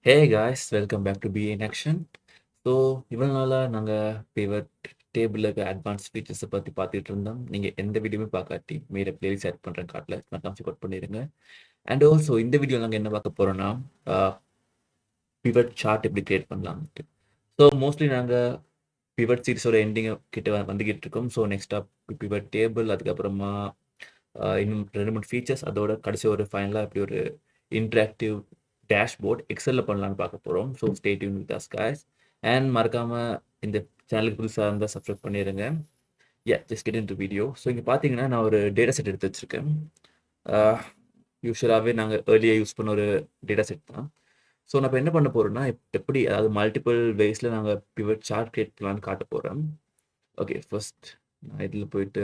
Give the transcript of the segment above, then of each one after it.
Hey guys, welcome back to be in action. So இவ்வளோ நாளாக நாங்கள் பிவட் டேபிளில் இருக்க அட்வான்ஸ் ஃபீச்சர்ஸை பற்றி பார்த்துட்டு இருந்தோம். நீங்கள் எந்த வீடியோவுமே பார்க்காட்டி மேலே பிளேலிஸ்ட் ஆட் பண்ணுறேன் காட்டில் நான் செக் அவுட் பண்ணிடுங்க. அண்ட் ஆல்சோ இந்த வீடியோ நாங்கள் என்ன பார்க்க போகிறோன்னா பிவட் சார்ட் எப்படி கிரியேட் பண்ணலாம்ட்டு. ஸோ மோஸ்ட்லி நாங்கள் பிவட் சீரிஸோட எண்டிங்கை கிட்ட வந்துக்கிட்டு இருக்கோம். ஸோ நெக்ஸ்ட்டாக பிவட் டேபிள், அதுக்கப்புறமா இன்னும் 2-3 ஃபீச்சர்ஸ், அதோட கடைசி ஒரு ஃபைனலாக இப்படி ஒரு இன்ட்ராக்டிவ் டேஷ்போர்ட் எக்ஸலில் பண்ணலான்னு பார்க்க போகிறோம். So stay tune with us guys. And மறக்காமல் இந்த சேனலுக்கு புதுசாக இருந்தால் சப்ஸ்கிரைப் பண்ணிடுங்க. Just get in to video. So இங்கே பார்த்தீங்கன்னா நான் ஒரு டேட்டா செட் எடுத்து வச்சுருக்கேன். யூஸ்வலாகவே நாங்கள் ஏர்லியாக யூஸ் பண்ண ஒரு டேட்டா செட் தான். ஸோ நான் இப்போ என்ன பண்ண போகிறேன்னா, எப்படி அதாவது மல்டிபிள் வேஸில் நாங்கள் பிவட் சார்ட் கிரியேட் பண்ணலான்னு காட்ட போகிறேன். ஓகே, ஃபர்ஸ்ட் நான் இதில் போயிட்டு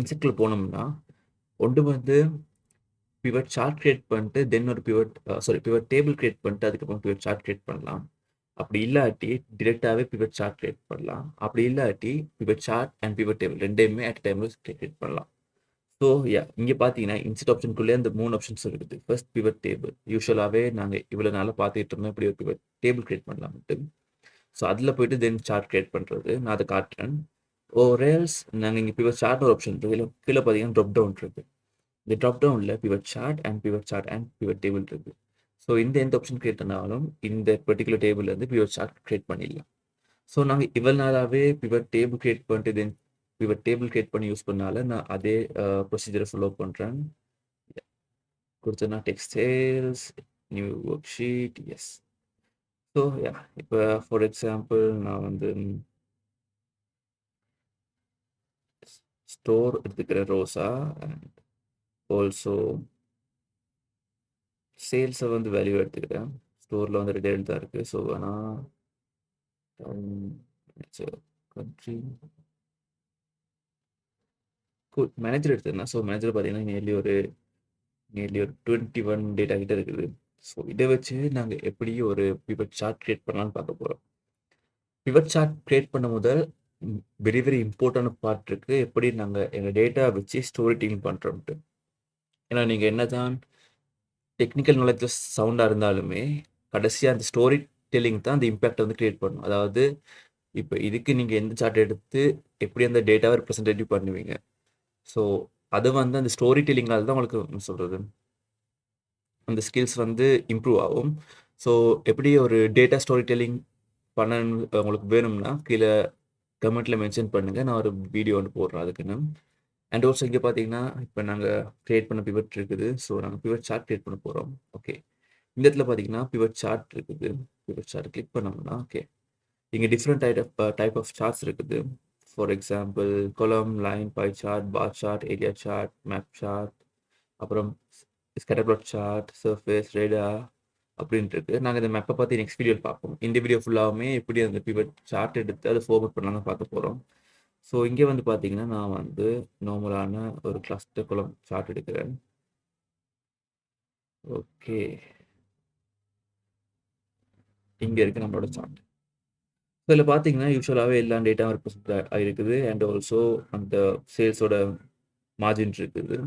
இன்செக்டில் போனோம்னா ஒன்று வந்து பிவட் சார்ட் கிரியேட் பண்ணிட்டு தென் ஒரு பிவட் டேபிள் கிரியேட் பண்ணிட்டு அதுக்கப்புறம் பிவட் சார்ட் கிரியேட் பண்ணலாம். அப்படி இல்லாட்டி டிரெக்டாகவே பிவட் சார்ட் கிரியேட் பண்ணலாம். அப்படி இல்லாட்டி pivot chart and pivot table ரெண்டையுமே அட் டைமில் கிரியேட் பண்ணலாம். ஸோ இங்கே பார்த்தீங்கன்னா இன்செட் ஆப்ஷனுக்குள்ளே அந்த 3 ஆப்ஷன்ஸ் இருக்குது. First pivot table. யூஸ்வலாகவே நாங்கள் இவ்வளோ நாளாக பார்த்துட்டு இருந்தோம் இப்படி ஒரு பிவட் டேபிள் கிரியேட் பண்ணலாம்ட்டு. ஸோ அதில் போயிட்டு தென் சார்ட் கிரியேட் பண்ணுறது நான் அதை காட்டுறேன். ரேல்ஸ் நாங்கள் இங்கே பிவட் சார்ட் ஒரு ஆப்ஷன் இருக்குது. கீழே பார்த்தீங்கன்னா ட்ராப் டவுன் இருக்குது. இந்த ட்ராப் டவுனில் pivot chart and pivot table இருக்குது. ஸோ எந்த ஆப்ஷன் கிரியேட் பண்ணாலும் இந்த பர்டிகுலர் டேபிள் வந்து பிவட் சார்ட் கிரியேட் பண்ணிடலாம். ஸோ நாங்கள் இவ்வளோ நாளாகவே பிவட் டேபிள் கிரியேட் பண்ணிட்டு தென் பிவட் டேபிள் கிரியேட் பண்ணி யூஸ் பண்ணால நான் அதே ப்ரொசீஜரை ஃபாலோ பண்ணுறேன். கொடுத்தேன்னா text cells, new worksheet, yes. So இப்போ ஃபார் எக்ஸாம்பிள் நான் வந்து ஸ்டோர் எடுத்துக்கிறேன் ரோஸா, அண்ட் ஆல்சோ சேல்ஸை வந்து வேல்யூ எடுத்துக்கிறேன். ஸ்டோரில் வந்து ரிட்டைல் தான் இருக்குது. ஸோ வேணால் கண்ட்ரி மேனேஜர் எடுத்துருந்தேன். ஸோ மேனேஜர் பார்த்தீங்கன்னா நியர்லி ஒரு 21 டேட்டா கிட்ட இருக்குது. ஸோ இதை வச்சு நாங்கள் எப்படி ஒரு பிவட் சார்ட் கிரியேட் பண்ணலான்னு பார்க்க போகிறோம். பிவட் சார்ட் கிரியேட் பண்ண முதல் வெரி வெரி இம்பார்ட்டன்ட் பார்ட் இருக்குது, எப்படி நாங்கள் எங்கள் டேட்டா வச்சு ஸ்டோரி டெல்லிங் பண்ணுறோம்ட்டு. ஏன்னா நீங்கள் என்ன தான் டெக்னிக்கல் நாலேஜ் சவுண்டாக இருந்தாலுமே கடைசியாக அந்த ஸ்டோரி டெல்லிங் தான் அந்த இம்பேக்டை வந்து கிரியேட் பண்ணணும். அதாவது இப்போ இதுக்கு நீங்கள் எந்த சார்ட் எடுத்து எப்படி அந்த டேட்டாவை ரெப்ரசன்டேட்டிவ் பண்ணுவீங்க. ஸோ அது வந்து அந்த ஸ்டோரி டெல்லிங்கால் தான் உங்களுக்கு சொல்கிறது அந்த ஸ்கில்ஸ் வந்து இம்ப்ரூவ் ஆகும். ஸோ எப்படி ஒரு டேட்டா ஸ்டோரி டெல்லிங் பண்ண உங்களுக்கு வேணும்னா கீழே கமெண்ட்டில் மென்ஷன் பண்ணுங்கள். நான் ஒரு வீடியோ ஒன்று போடுறேன் அதுக்குன்னு. அண்ட் ஆல்சோ இங்கே பார்த்தீங்கன்னா இப்போ நாங்கள் க்ரியேட் பண்ண பிவட் இருக்குது. ஸோ நாங்கள் பிவட் சார்ட் க்ரியேட் பண்ண போகிறோம். ஓகே, இந்த இடத்துல பார்த்தீங்கன்னா பிவட் சார்ட் இருக்குது. பிவட் சார்ட் கிளிக் பண்ணோம்னா ஓகே, இங்கே டிஃப்ரெண்ட் டைப் ஆஃப் சார்ட்ஸ் இருக்குது. For example column, line, pie chart, bar chart, area chart, map chart, அப்புறம் scatter plot chart, surface, radar அப்படின்ட்டு இருக்குது. நாங்கள் இந்த மேப்பை பற்றி நெக்ஸ்ட் வீடியோ பார்ப்போம். இந்த வீடியோ ஃபுல்லாகவுமே எப்படி அந்த பிவட் சார்ட் எடுத்து அதை ஃபார்வர்ட் பண்ணலாம்னு பார்க்க போகிறோம். ஸோ இங்கே வந்து பார்த்தீங்கன்னா நான் வந்து நார்மலான ஒரு கிளஸ்டர் கொலம் சார்ட் எடுக்கிறேன். ஓகே, இங்கே இருக்குது நம்மளோட சார்ட். ஸோ இதில் பார்த்தீங்கன்னா யூஸ்வலாகவே எல்லா டேட்டாவும் ரெப்ரசன்ட் ஆகிருக்குது. அண்ட் ஆல்சோ அந்த சேல்ஸோட மார்ஜின் இருக்குது.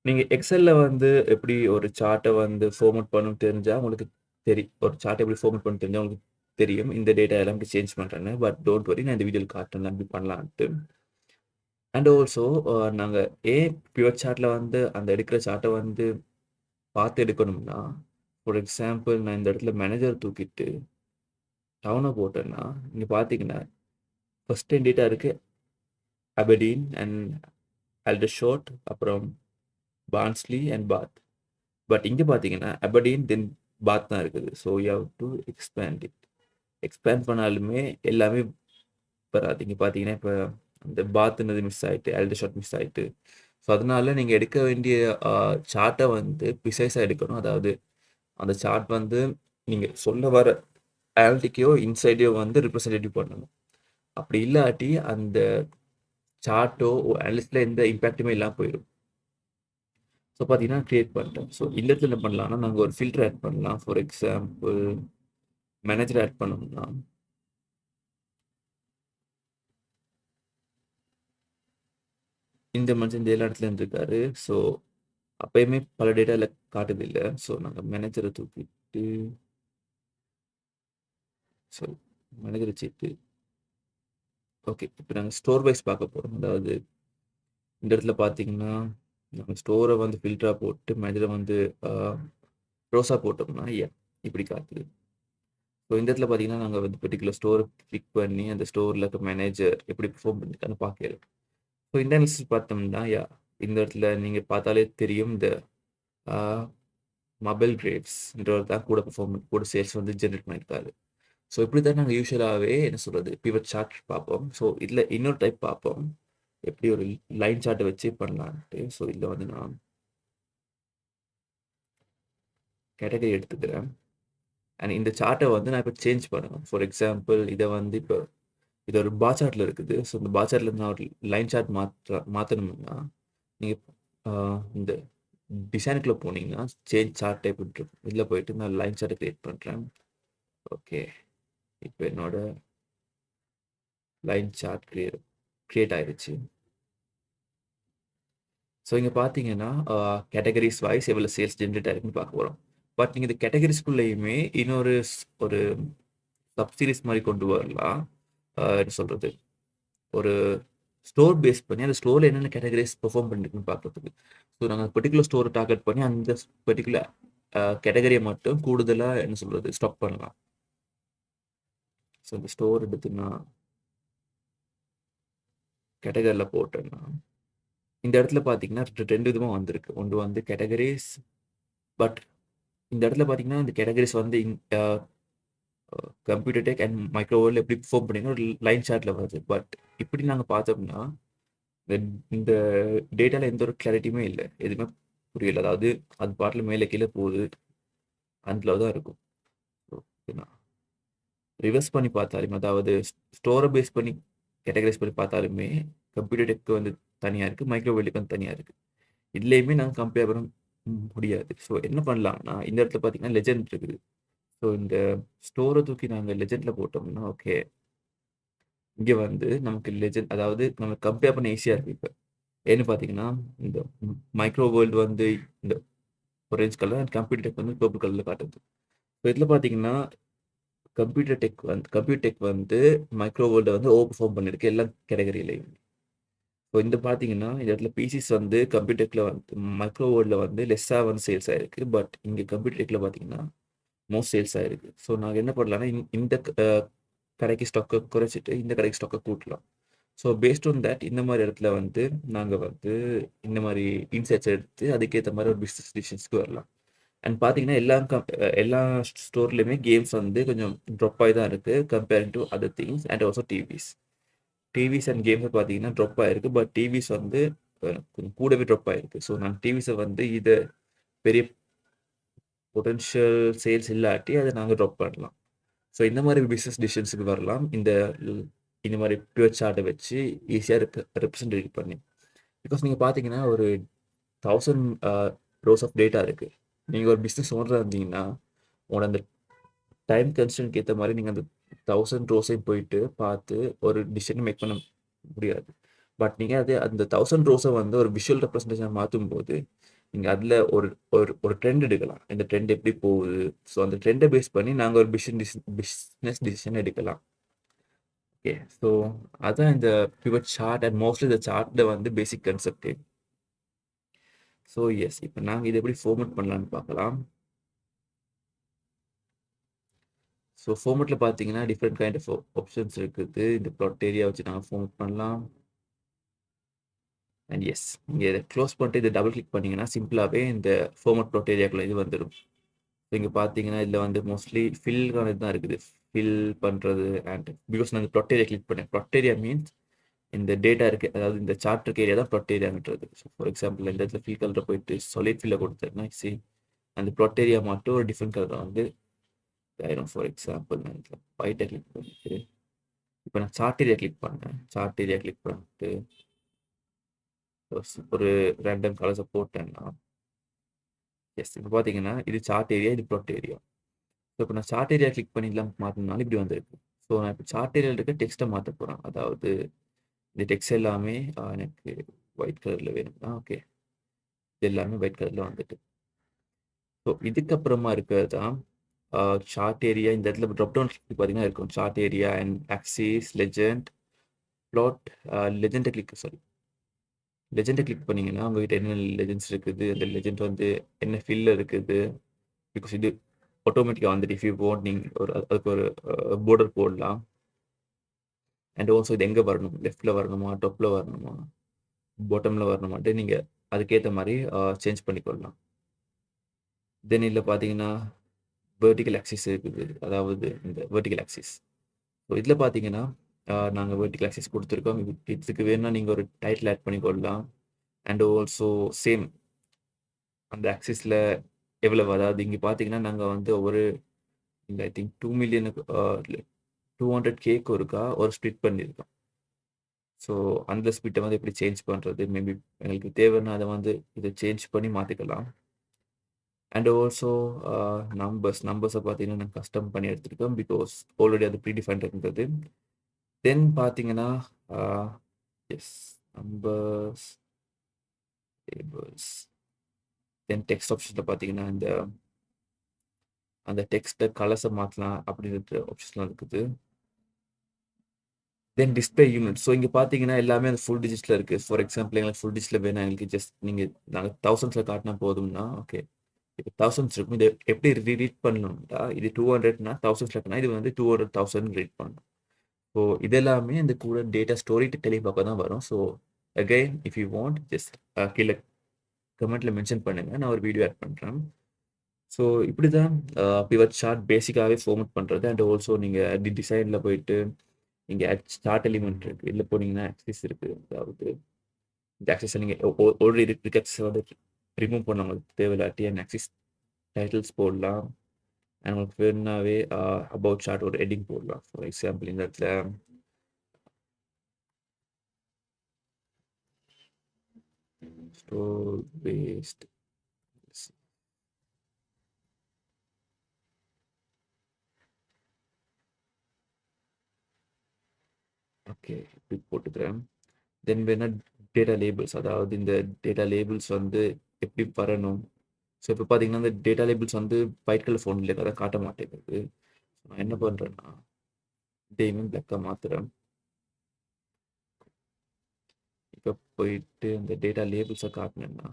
நீங்கள் எக்ஸலில் வந்து எப்படி ஒரு சார்ட்டை வந்து ஃபார்மேட் பண்ணணும்னு தெரிஞ்சால் உங்களுக்கு தெரியும். ஒரு சார்ட்டை எப்படி ஃபார்மேட் பண்ண தெரிஞ்சால் உங்களுக்கு தெரியும் இந்த டேட்டா எல்லாம் எப்படி சேஞ்ச் பண்ணுறேன்னு. பட் டோன்ட் வரி, நான் இந்த வீடியோவில் காட்டுறேன் எப்படி பண்ணலான்ட்டு. அண்ட் ஆல்சோ நாங்கள் பிவட் சார்ட்டில் வந்து அந்த எடுக்கிற சார்ட்டை வந்து பார்த்து எடுக்கணும்னா, ஃபார் எக்ஸாம்பிள் நான் இந்த இடத்துல மேனேஜர் தூக்கிட்டு டவுனை போட்டேன்னா இங்கே பார்த்தீங்கன்னா ஃபர்ஸ்ட் டைம் டேட்டா இருக்குது அபடீன் அண்ட் ஆல்டர்ஷோட், அப்புறம் பார்ன்ஸ்லி அண்ட் பாத். பட் இங்கே பார்த்தீங்கன்னா அபடீன் தென் பாத் தான் இருக்குது. So you have to expand it. Expand பண்ணாலுமே எல்லாமே வராது. இங்கே பார்த்தீங்கன்னா இப்போ அந்த பாத்துனது மிஸ் ஆகிட்டு, ஆல்டர்ஷாட் மிஸ் ஆகிட்டு. ஸோ அதனால நீங்கள் எடுக்க வேண்டிய சார்ட்டை வந்து ப்ரிசைஸாக எடுக்கணும். அதாவது அந்த சார்ட் வந்து நீங்கள் சொல்ல வர ஆல்டிக்கையோ இன்சைடையோ வந்து ரிப்ரசன்டேட்டிவ் பண்ணணும். அப்படி இல்லாட்டி அந்த சார்ட்டோ அனலிஸ்டில் எந்த இம்பேக்ட்டுமே இல்லாமல் போயிடும். ஸோ பார்த்தீங்கன்னா க்ரியேட் பண்ணிட்டேன். ஸோ இந்த இடத்துல என்ன பண்ணலாம்னா நாங்கள் ஒரு ஃபில்டர் ஆட் பண்ணலாம். ஃபார் எக்ஸாம்பிள் மேனேஜர் ஆட் பண்ணோம்னா இந்த மனுஷன் இந்த எல்லா இடத்துல இருக்காரு. ஸோ அப்பயுமே பல டேட்டா இல்லை காட்டுது இல்லை. ஸோ நாங்கள் மேனேஜரை தூக்கி சீட்டு சாரி மேனேஜர் சீட்டு. ஓகே. இப்போ நாங்கள் ஸ்டோர் வைஸ் பார்க்க போகிறோம். அதாவது இந்த இடத்துல பார்த்தீங்கன்னா நம்ம ஸ்டோரை வந்து ஃபில்டராக போட்டு மேனேஜரை வந்து ரோஸாக போட்டோம்னா இப்படி காட்டுது. ஸோ இந்த இடத்துல பார்த்தீங்கன்னா நாங்கள் வந்து பர்டிகுலர் ஸ்டோரை கிளிக் பண்ணி அந்த ஸ்டோரில் இருக்க மேனேஜர் எப்படி பெர்ஃபார்ம் பண்ணிருக்கான்னு பார்க்கலாம். ஸோ இந்த அனாலிசிஸ் பார்த்தோம்னா இந்த இடத்துல நீங்கள் பார்த்தாலே தெரியும் இந்த மொபைல் கிரேவ்ஸ்ன்றவர் தான் கூட சேல்ஸ் வந்து ஜென்ரேட் பண்ணியிருக்காரு. ஸோ இப்படி தான் நாங்கள் யூஸ்வலாகவே என்ன சொல்கிறது பிவட் சார்ட் பார்ப்போம். ஸோ இதில் இன்னொரு டைப் பார்ப்போம் எப்படி ஒரு லைன் சார்ட்டை வச்சு பண்ணலான்ட்டு. ஸோ இதில் வந்து நான் கேட்டகரி எடுத்துக்கிறேன். அண்ட் இந்த சார்ட்டை வந்து நான் இப்போ சேஞ்ச் பண்ணுவேன். ஃபார் எக்ஸாம்பிள் இதை வந்து இப்போ இது ஒரு பார் சார்ட்டில் இருக்குது. ஸோ இந்த பார் சார்ட்டில் நான் ஒரு லைன் சார்ட் மாற்றணும்னா நீங்கள் இந்த டிசைனுக்குள்ளே போனீங்கன்னா சேஞ்ச் சார்ட் டைப் இருக்கும். இதில் போயிட்டு நான் லைன் சார்ட்டை க்ரியேட் பண்ணுறேன். ஓகே, இப்போ என்னோட லைன் சார்ட் க்ரியேட் ஆயிடுச்சு. ஸோ இங்கே பார்த்தீங்கன்னா கேட்டகரிஸ் வைஸ் எவ்வளோ சேல்ஸ் ஜென்ரேட் ஆயிருக்குன்னு பார்க்க போகிறோம். பட் நீங்கள் இந்த கேட்டகரிஸ்குள்ளேயுமே இன்னொரு ஒரு சப்சீரிஸ் மாதிரி கொண்டு வரலாம். என்ன சொல்கிறது ஒரு ஸ்டோர் பேஸ் பண்ணி அந்த ஸ்டோரில் என்னென்ன கேட்டகரிஸ் பெர்ஃபார்ம் பண்ணிருக்குன்னு பார்க்குறதுக்கு. ஸோ நாங்கள் பர்டிகுலர் ஸ்டோரை டார்கெட் பண்ணி அந்த பர்டிகுலர் கேட்டகரியை மட்டும் கூடுதலாக என்ன சொல்கிறது ஸ்டாக் பண்ணலாம். ஸோ இந்த ஸ்டோர் எடுத்துன்னா கேட்டகரியில் போட்டேன்னா இந்த இடத்துல பார்த்தீங்கன்னா 2 விதமாக வந்திருக்கு. ஒன்று வந்து கேட்டகரிஸ், பட் இந்த இடத்துல பார்த்தீங்கன்னா இந்த கேட்டகரிஸ் வந்து கம்ப்யூட்டர் டெக் அண்ட் மைக்ரோவேவ்ல எப்படி பெர்ஃபார்ம் பண்ணிங்கன்னா ஒரு லைன் சார்ட்டில் வருது. பட் இப்படி நாங்கள் பார்த்தோம்னா இந்த டேட்டாவில் எந்த ஒரு கிளாரிட்டியுமே இல்லை, எதுவுமே புரியல. அதாவது அது பாட்டில் மேலே கீழே போகுது, அதில் தான் இருக்கும். ரிவர்ஸ் பண்ணி பார்த்தாலுமே, அதாவது ஸ்டோரை பேஸ் பண்ணி கேட்டகரைஸ் பண்ணி பார்த்தாலுமே கம்ப்யூட்டர் டெக் வந்து தனியாக இருக்குது, மைக்ரோவேவ்க்கு வந்து தனியாக இருக்குது. இதுலேயுமே நாங்கள் கம்பேர் பண்ண முடியாது. ஸோ என்ன பண்ணலாம்னா இந்த இடத்துல பார்த்தீங்கன்னா லெஜெண்ட் இருக்குது. ஸோ இந்த ஸ்டோரை தூக்கி நாங்கள் லெஜெண்டில் போட்டோம்னா ஓகே, இங்கே வந்து நமக்கு லெஜெண்ட் அதாவது நம்ம கம்பேர் பண்ண ஈஸியாக இருக்குது. இப்போ ஏன்னு பார்த்தீங்கன்னா இந்த மைக்ரோ வேர்ல்டு வந்து இந்த orange colour and computer tech வந்து பர்பிள் கலரில் காட்டுது. ஸோ இதில் பார்த்தீங்கன்னா கம்ப்யூட்டர் டெக் வந்து மைக்ரோ வேர்ல்டை வந்து ஓவர் பெர்ஃபார்ம் பண்ணியிருக்கு எல்லா கேட்டகரியிலையும். ஸோ இந்த பார்த்தீங்கன்னா இந்த இடத்துல பிசிஸ் வந்து கம்ப்யூட்டர் டெக்கில் வந்து மைக்ரோ வேர்ல்டில் வந்து லெஸ்ஸாக வந்து சேல்ஸ் ஆகிருக்கு. பட் இங்கே கம்ப்யூட்டர் டெக்கில் பார்த்தீங்கன்னா மோஸ்ட் சேல்ஸ் ஆகிருக்கு. ஸோ நாங்கள் என்ன பண்ணலாம்னா இந்த கடைக்கு ஸ்டாக்கை குறைச்சிட்டு இந்த கடைக்கு ஸ்டாக்கை கூட்டலாம். ஸோ பேஸ்ட் ஆன் தட் இந்த மாதிரி இடத்துல வந்து நாங்கள் வந்து இந்த மாதிரி இன்சைட்ஸ் எடுத்து அதுக்கேற்ற மாதிரி ஒரு பிஸ்னஸ் டிசிஷன்ஸ்க்கு வரலாம். அண்ட் பார்த்தீங்கன்னா எல்லா ஸ்டோர்லேயுமே கேம்ஸ் வந்து கொஞ்சம் ட்ராப் ஆகி தான் இருக்குது comparing to other things and also TVs and கேம்ஸை பார்த்தீங்கன்னா ட்ராப் ஆகிருக்கு. பட் டிவிஸ் வந்து கொஞ்சம் கூடவே ட்ராப் ஆகிருக்கு. ஸோ நாங்கள் டிவிஸை வந்து இதை பெரிய பொட்டென்ஷியல் சேல்ஸ் இல்லாட்டி அதை நாங்கள் ட்ராப் பண்ணலாம். ஸோ இந்த மாதிரி பிஸ்னஸ் டிசிஷன்ஸுக்கு வரலாம் இந்த மாதிரி பியூர் சார்ட்டை வச்சு ஈஸியாக ரெப்ரசன்டேட் பண்ணி. பிகாஸ் நீங்கள் பார்த்தீங்கன்னா ஒரு 1000 ரோஸ் ஆஃப் டேட்டா இருக்குது. நீங்கள் ஒரு பிஸ்னஸ் ஓனராக இருந்தீங்கன்னா உங்களோட அந்த டைம் கன்ஸ்டன்ட்க்கு ஏற்ற மாதிரி நீங்கள் அந்த 1000 ரோஸையும் போயிட்டு பார்த்து ஒரு டிசிஷன் மேக் பண்ண முடியாது. பட் நீங்கள் அந்த 1000 ரோஸை வந்து ஒரு விஷுவல் ரெப்ரஸன்டேஷன் மாற்றும் போது நீங்கள் அதில் ஒரு ஒரு ஒரு ட்ரெண்ட் எடுக்கலாம். இந்த ட்ரெண்ட் எப்படி போகுது, ஸோ அந்த ட்ரெண்டை பேஸ் பண்ணி நாங்கள் ஒரு பிஸ்னஸ் டிசிஷன் எடுக்கலாம். ஓகே, ஸோ அதான் இந்த பிவட் சார்ட் அண்ட் மோஸ்ட்லி இந்த சார்ட்டில் வந்து பேசிக் கன்செப்ட். ஸோ எஸ், இப்போ நாங்கள் இதை எப்படி ஃபார்மேட் பண்ணலான்னு பார்க்கலாம். ஸோ ஃபார்மேட்டில் பார்த்தீங்கன்னா டிஃப்ரெண்ட் கைண்ட் ஆஃப் ஆப்ஷன்ஸ் இருக்குது. இந்த ப்ளாட் ஏரியா வச்சு நாங்கள் ஃபார்மேட் பண்ணலாம். அண்ட் எஸ், இங்கே இதை க்ளோஸ் பண்ணிட்டு இதை டபுள் கிளிக் பண்ணிங்கன்னா சிம்பிளாகவே இந்த ஃபார்மேட் ப்ளாட் ஏரியாக்குள்ளே இது வந்துடும். ஸோ இங்கே பார்த்தீங்கன்னா இதில் வந்து மோஸ்ட்லி ஃபில்கான தான் இருக்குது, ஃபில் பண்ணுறது. அண்ட் பிகாஸ் நான் இந்த ப்ளாட் ஏரியா கிளிக் பண்ணேன். ப்ளாட் ஏரியா மீன்ஸ் இந்த டேட்டா இருக்குது, அதாவது இந்த சார்ட் இருக்க ஏரியா தான் ப்ளாட் ஏரியான்றது. ஸோ ஃபார் எக்ஸாம்பிள் இந்த இடத்துல ஃபில் கலரை போயிட்டு சாலிட் ஃபில்லை கொடுத்தேன்னா சி அந்த ப்ளாட் ஏரியா மட்டும் ஒரு டிஃப்ரெண்ட் கலரை வந்து ஆயிரும். ஃபார் எக்ஸாம்பிள் நான் இதில் ஒயிட்டை கிளிக் பண்ணிட்டு இப்போ நான் சார்ட் ஏரியா கிளிக் பண்ணேன். சார்ட் ஏரியா கிளிக் பண்ணிட்டு ஒரு ரேண்டம் கலர்ஸை போட்டேன்னா எஸ், இப்போ பார்த்தீங்கன்னா இது சார்ட் ஏரியா, இது ப்ளாட் ஏரியா. ஸோ இப்போ நான் சார்ட் ஏரியா கிளிக் பண்ணிடலாம் மாற்றினாலும் இப்படி வந்திருக்கு. ஸோ நான் இப்போ சார்ட் ஏரியாவில் இருக்க டெக்ஸ்ட்டை மாற்ற போகிறேன். அதாவது இந்த டெக்ஸ்ட் எல்லாமே எனக்கு ஒயிட் கலரில் வேணும்னா ஓகே, இது எல்லாமே ஒயிட் கலரில் வந்துட்டு. ஸோ இதுக்கப்புறமா இருக்கிறது தான் சார்ட் ஏரியா இந்த இடத்துல ட்ராப் டவுன் பார்த்தீங்கன்னா இருக்கும். Chart area and axis, legend, plot. லெஜெண்டை கிளிக் பண்ணீங்கன்னா உங்ககிட்ட என்ன லெஜெண்ட்ஸ் இருக்குது, அந்த லெஜெண்ட் வந்து என்ன ஃபில்ல இருக்குது. பிகாஸ் இது ஆட்டோமேட்டிக்காக வந்துட்டு இஃப் யூ வாண்ட் நீங்கள் அதுக்கு ஒரு border போடலாம். அண்ட் ஆல்சோ இது எங்கே வரணும், லெஃப்ட்டில் வரணுமா, டாப்பில் வரணுமா, பாட்டமில் வரணுமான்ட்டு நீங்கள் அதுக்கேற்ற மாதிரி சேஞ்ச் பண்ணிக்கொள்ளலாம். தென் இதில் பார்த்தீங்கன்னா வெர்டிக்கல் ஆக்சிஸ் இருக்குது, அதாவது இந்த வெர்டிக்கல் ஆக்சிஸ். ஸோ இதில் பார்த்தீங்கன்னா நாங்கள் வெர்டிக்கல் ஆக்சிஸ் கொடுத்துருக்கோம். இதுக்கு வேணும்னா நீங்கள் ஒரு டைட்டில் ஆட் பண்ணிக்கொள்ளலாம். அண்ட் ஆல்சோ சேம் அந்த ஆக்சிஸில் எவ்வளவு, அதாவது இங்கே பார்த்தீங்கன்னா நாங்கள் வந்து ஒவ்வொரு ஐ திங்க் 2 மில்லியனுக்கு 200K ஒருக்கா ஒரு ஸ்ப்ளிட் பண்ணியிருக்கோம். ஸோ அந்த ஸ்ப்ளிட்டை வந்து எப்படி சேஞ்ச் பண்ணுறது, மேபி எங்களுக்கு தேவைன்னா அதை வந்து இதை சேஞ்ச் பண்ணி மாற்றிக்கலாம். அண்ட் ஆல்சோ நம்பர்ஸை பார்த்தீங்கன்னா நான் கஸ்டம் பண்ணி எடுத்துருக்கோம் பிகாஸ் ஆல்ரெடி அது ப்ரீடிஃபைன்ட் இருந்தது. தென் பார்த்தீங்கன்னா எஸ் நம்பர்ஸ், டேபிள்ஸ். தென் டெக்ஸ்ட் ஆப்ஷனில் பார்த்தீங்கன்னா அந்த டெக்ஸ்ட்டை கலர்ஸை மாற்றலாம் அப்படின்ற ஆப்ஷன்லாம் இருக்குது. தென் டிஸ்பிளே யூனிட். ஸோ இங்கே பார்த்தீங்கன்னா எல்லாமே அந்த ஃபுல் டிஜிட்டில் இருக்குது. ஃபார் எக்ஸாம்பிள் எங்களுக்கு ஃபுல் டிஜிட்டில் வேணும், எங்களுக்கு ஜஸ்ட் நாங்கள் தௌசண்ட்ஸில் காட்டினா போதும்னா ஓகே, இப்போ தௌசண்ட்ஸ் இருக்கும். இதை எப்படி ரீட் பண்ணணும்னா இது 200னா தௌசண்ட்ஸில் இருக்குன்னா இது வந்து 200,000 ரீட் பண்ணணும். ஸோ இதெல்லாமே இந்த கூட டேட்டா ஸ்டோரி தெளிவாக தான் வரும். So again if you want just கீழே கமெண்ட்டில் மென்ஷன் பண்ணுங்கள், நான் ஒரு வீடியோ ஆட் பண்ணுறேன். ஸோ இப்படி தான் பிவட் சார்ட் பேசிக்காகவே ஃபார்மட் பண்ணுறது. அண்ட் ஆல்சோ நீங்கள் டிசைனில் போயிட்டு இங்கே சார்ட் எலிமெண்ட் இருக்குது, இதில் போனீங்கன்னா ஆக்சிஸ் இருக்குது. அதாவது இந்த ஆக்சிஸை நீங்கள் ஆல்ரெடி இருக்க ஆக்சிஸை வந்து ரிமூவ் பண்ண உங்களுக்கு தேவையில்லாட்டி அண்ட் ஆக்சிஸ் டைட்டில்ஸ் போடலாம். அண்ட் உங்களுக்கு வேணுன்னாவே அபவுட் சார்ட் ஒரு ஹெட்டிங் போடலாம். ஃபார் எக்ஸாம்பிள் இந்த இடத்துல ஸ்டோர் பேஸ்ட் ஓகே இப்படி போட்டுக்கிறேன். தென் வேணா டேட்டா லேபிள்ஸ், அதாவது இந்த டேட்டா லேபிள்ஸ் வந்து எப்படி வரணும். ஸோ இப்போ பார்த்தீங்கன்னா இந்த டேட்டா லேபிள்ஸ் வந்து ஒயிட் கலர் ஃபோனில் அதை காட்ட மாட்டேங்குது. நான் என்ன பண்ணுறேன்னா இதையுமே பிளாக்காக மாற்றுறேன். இப்போ போயிட்டு இந்த டேட்டா லேபிள்ஸை காட்டினேன்னா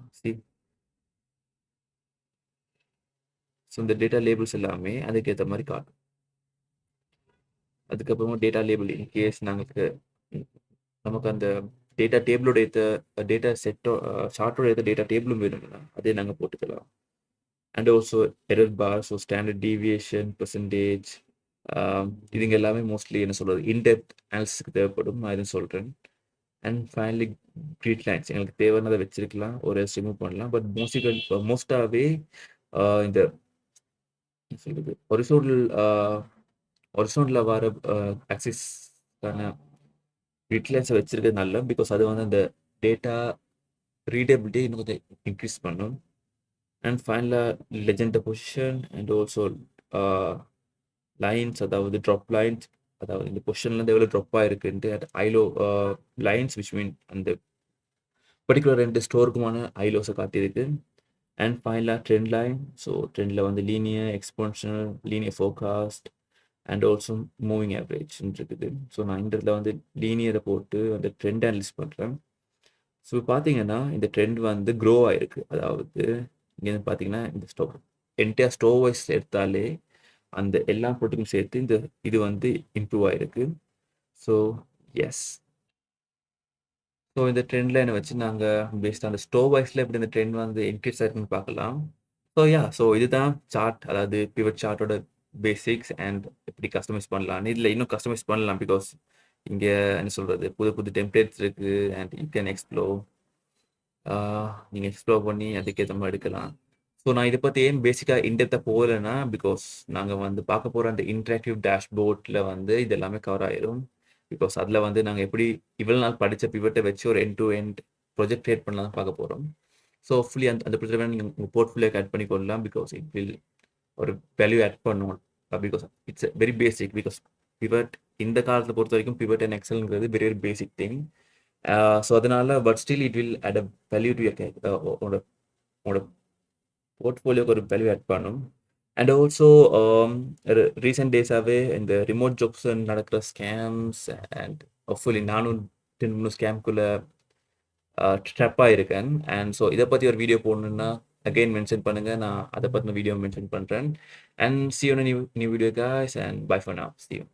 ஸோ இந்த டேட்டா லேபிள்ஸ் எல்லாமே அதுக்கேற்ற மாதிரி காட்டும். அதுக்கப்புறமா டேட்டா லேபிள் இன்கேஸ் நமக்கு அந்த டேட்டா டேபிளோட டேட்டா செட்டோ சார்ட்டோட டேட்டா டேபிளும் வேணும்னா அதே நாங்கள் போட்டுக்கலாம். And also error bar, so standard deviation, percentage, இதுங்க எல்லாமே மோஸ்ட்லி என்ன சொல்கிறது இன்டெப்த் அனாலிசிஸ்க்கு தேவைப்படும், நான் எதுவும் சொல்கிறேன். அண்ட் ஃபைனலி கிரீட் லைன்ஸ் எங்களுக்கு தேவையானதை வச்சிருக்கலாம், ஒரு ரிமூவ் பண்ணலாம். பட் மோஸ்டாகவே இந்த சொல்கிறது ஒரிசோனில் வர ஆக்சிஸ்க்கான கிரிட்லைன்ஸை வச்சிருக்கிறது நல்ல, பிகாஸ் அது வந்து அந்த டேட்டா ரீடபிலிட்டி இன்னும் கொஞ்சம் இன்க்ரீஸ் பண்ணும். அண்ட் ஃபைனலாக legend position and also lines, அதாவது ட்ராப் லைன்ஸ், அதாவது இந்த பொசிஷன்லேருந்து எவ்வளோ ட்ராப் ஆகிருக்குன்ட்டு add high low lines which mean அந்த பர்டிகுலர் ரெண்டு ஸ்டோருக்குமான ஐலோஸை காட்டியிருக்கு. அண்ட் ஃபைனலாக ட்ரெண்ட் லைன். ஸோ ட்ரெண்டில் வந்து linear, exponential, linear forecast and also moving average இருக்குது. ஸோ நான் இந்த இடத்துல வந்து லீனியரை போட்டு அந்த ட்ரெண்ட் அனலிஸ் பண்ணுறேன். ஸோ பார்த்தீங்கன்னா இந்த ட்ரெண்ட் வந்து க்ரோ ஆகிருக்கு, அதாவது இங்கே பார்த்தீங்கன்னா இந்த என்டையர் ஸ்டோர் வைஸ் எடுத்தாலே அந்த எல்லா ப்ரோட்டீனும் சேர்த்து இது வந்து இம்ப்ரூவ் ஆகிருக்கு. ஸோ எஸ், ஸோ இந்த ட்ரெண்ட் லைனை வச்சு நாங்கள் பேஸ்ட் அந்த ஸ்டோர் வைஸில் எப்படி இந்த ட்ரெண்ட் வந்து இன்க்ரீஸ் ஆகிருக்குன்னு பார்க்கலாம். ஸோ இதுதான் சார்ட், அதாவது பிவட் சார்ட்டோட பேசிக்ஸ் அண்ட் எப்படி கஸ்டமைஸ் பண்ணலான்னு. இதில் இன்னும் கஸ்டமைஸ் பண்ணலாம் பிகாஸ் இங்கே என்ன சொல்கிறது புது புது டெம்ப்ளேட்ஸ் இருக்குது அண்ட் யூ கேன் நீங்கள் எக்ஸ்ப்ளோர் பண்ணி அதுக்கேற்ற மாதிரி எடுக்கலாம். ஸோ நான் இதை பற்றி ஏன் பேசிக்காக இன்டெப்த்தாக போகலைன்னா பிகாஸ் நாங்கள் வந்து பார்க்க போகிற அந்த இன்ட்ராக்டிவ் டேஷ்போர்டில் வந்து இது எல்லாமே கவர் ஆயிரும். பிகாஸ் அதில் வந்து நாங்கள் எப்படி இவ்வளோ நாள் படித்த பிவட்டை வச்சு ஒரு end to end project create பண்ணலாம் பார்க்க போகிறோம். ஸோ ஹோப்ஃபுல்லி அந்த ப்ரொஜெக்ட் நீங்கள் உங்கள் போர்ட்ஃபோலியோக்கு ஆட் பண்ணிக்கொள்ளலாம் பிகாஸ் இட் வில் ஒரு வேல்யூ ஆட் பண்ணுவோம். Because it's very basic, because pivot இந்த காலத்தில் பொறுத்த வரைக்கும் பிவட் அண்ட் எக்ஸல்ங்கிறது very very basic thing. So அதனால but still it will add a value to உங்களோட போர்ட்ஃபோலியோக்கு ஒரு வேல்யூ ஆட் பண்ணும். அண்ட் ஆல்சோ ரீசெண்ட் டேஸாகவே இந்த ரிமோட் ஜாப்ஸ் நடக்கிற ஸ்கேம்ஸ் அண்ட் ஹோப்ஃபுல்லி நானும் 2-3 ஸ்கேம்குள்ளே ட்ரப்பாக இருக்கேன். அண்ட் ஸோ இதை பற்றி ஒரு வீடியோ போடணுன்னா அகைன் மென்ஷன் பண்ணுங்கள், நான் அதை பற்றின வீடியோ மென்ஷன் பண்ணுறேன். And see you on a new video guys, and bye for now. See you.